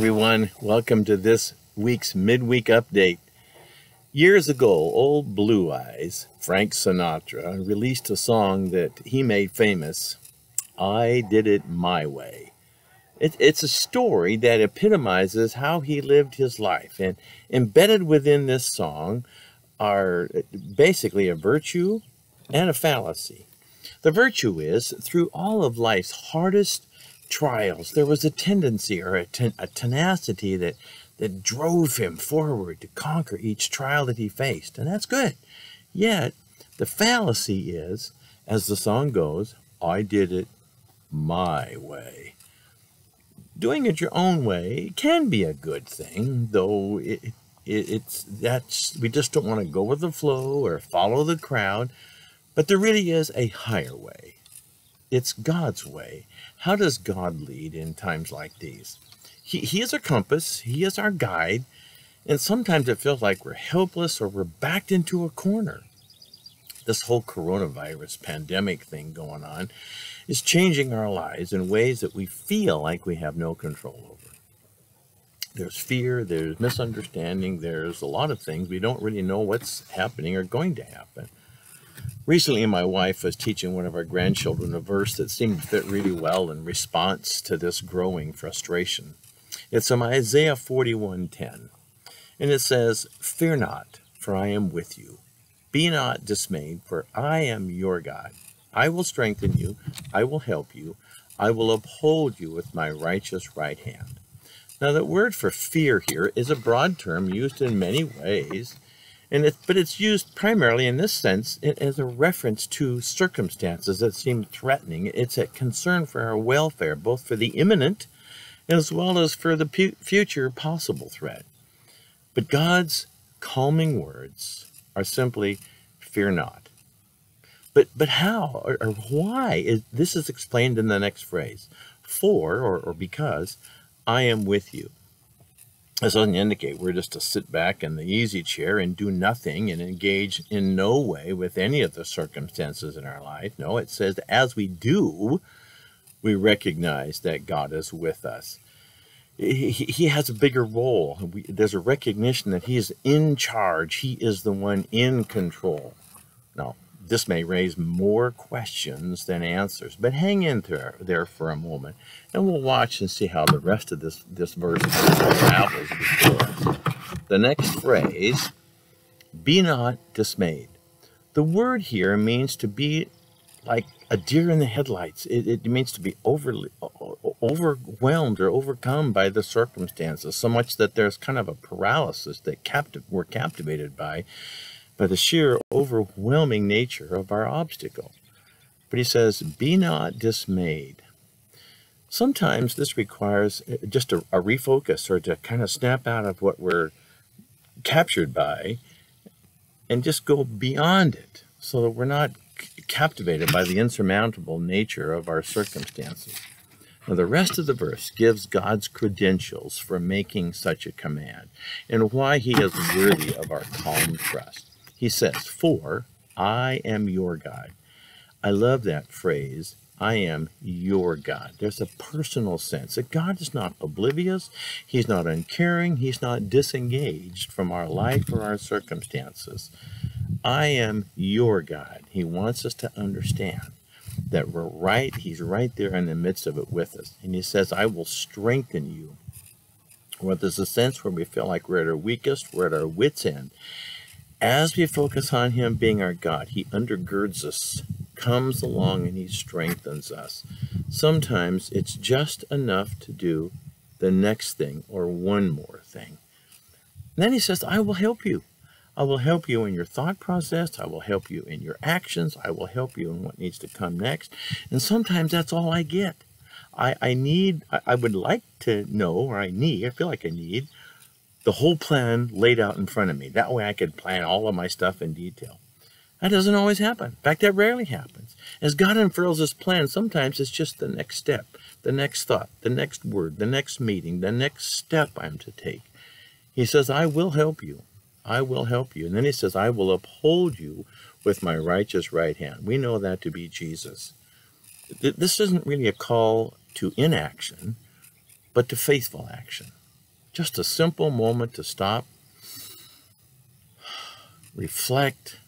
everyone. Welcome to this week's midweek update. Years ago, old Blue Eyes, Frank Sinatra, released a song that he made famous, I Did It My Way. It's a story that epitomizes how he lived his life, and embedded within this song are basically a virtue and a fallacy. The virtue is, through all of life's hardest trials, there was a tendency or a tenacity that drove him forward to conquer each trial that he faced, and that's good. Yet, the fallacy is, as the song goes, I did it my way. Doing it your own way can be a good thing, though we just don't want to go with the flow or follow the crowd, but there really is a higher way. It's God's way. How does God lead in times like these? He is our compass. He is our guide. And sometimes it feels like we're helpless or we're backed into a corner. This whole coronavirus pandemic thing going on is changing our lives in ways that we feel like we have no control over. There's fear, there's misunderstanding, there's a lot of things we don't really know what's happening or going to happen. Recently, my wife was teaching one of our grandchildren a verse that seemed to fit really well in response to this growing frustration. It's from Isaiah 41:10, and it says, Fear not, for I am with you. Be not dismayed, for I am your God. I will strengthen you, I will help you, I will uphold you with my righteous right hand. Now, the word for fear here is a broad term used in many ways, but it's used primarily in this sense as a reference to circumstances that seem threatening. It's a concern for our welfare, both for the imminent as well as for the future possible threat. But God's calming words are simply, fear not. But how or why? This is explained in the next phrase. For, or because, I am with you. This doesn't indicate we're just to sit back in the easy chair and do nothing and engage in no way with any of the circumstances in our life. No, it says as we do, we recognize that God is with us. He has a bigger role. There's a recognition that he is in charge. He is the one in control. Now, this may raise more questions than answers, but hang in there for a moment, and we'll watch and see how the rest of this verse unravels before us. The next phrase, be not dismayed. The word here means to be like a deer in the headlights. It means to be overwhelmed or overcome by the circumstances, so much that there's kind of a paralysis that we're captivated by the sheer overwhelming nature of our obstacle. But he says, be not dismayed. Sometimes this requires just a refocus or to kind of snap out of what we're captured by and just go beyond it so that we're not captivated by the insurmountable nature of our circumstances. Now, the rest of the verse gives God's credentials for making such a command and why he is worthy of our calm trust. He says, for I am your God. I love that phrase, I am your God. There's a personal sense that God is not oblivious, he's not uncaring, he's not disengaged from our life or our circumstances. I am your God. He wants us to understand that we're right, he's right there in the midst of it with us. And he says, I will strengthen you. Well, there's a sense where we feel like we're at our weakest, we're at our wit's end. As we focus on him being our God, he undergirds us, comes along, and he strengthens us. Sometimes it's just enough to do the next thing or one more thing. And then he says, I will help you. I will help you in your thought process. I will help you in your actions. I will help you in what needs to come next. And sometimes that's all I get. I would like to know, or I feel like I need the whole plan laid out in front of me. That way I could plan all of my stuff in detail. That doesn't always happen. In fact, that rarely happens. As God unfurls his plan, sometimes it's just the next step, the next thought, the next word, the next meeting, the next step I'm to take. He says, I will help you. I will help you. And then he says, I will uphold you with my righteous right hand. We know that to be Jesus. This isn't really a call to inaction, but to faithful action. Just a simple moment to stop, reflect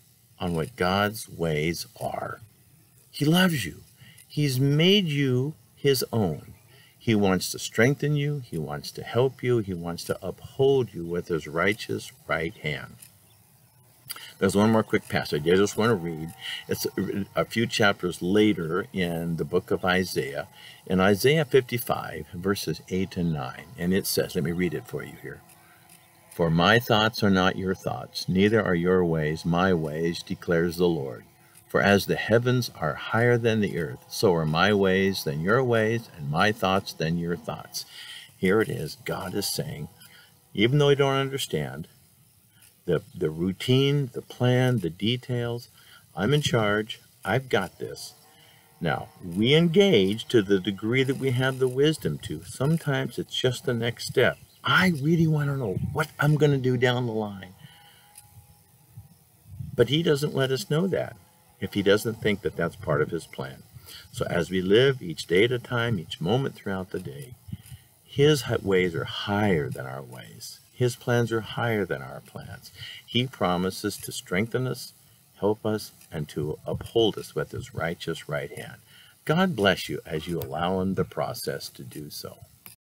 on what God's ways are. He loves you. He's made you his own. He wants to strengthen you. He wants to help you. He wants to uphold you with his righteous right hand. There's one more quick passage I just want to read. It's a few chapters later in the book of Isaiah, in Isaiah 55, verses 8 and 9. And it says, let me read it for you here. For my thoughts are not your thoughts, neither are your ways my ways, declares the Lord. For as the heavens are higher than the earth, so are my ways than your ways, and my thoughts than your thoughts. Here it is. God is saying, even though I don't understand the routine, the plan, the details, I'm in charge. I've got this. Now, we engage to the degree that we have the wisdom to. Sometimes it's just the next step. I really want to know what I'm going to do down the line. But he doesn't let us know that if he doesn't think that that's part of his plan. So as we live each day at a time, each moment throughout the day, his ways are higher than our ways. His plans are higher than our plans. He promises to strengthen us, help us, and to uphold us with his righteous right hand. God bless you as you allow him the process to do so.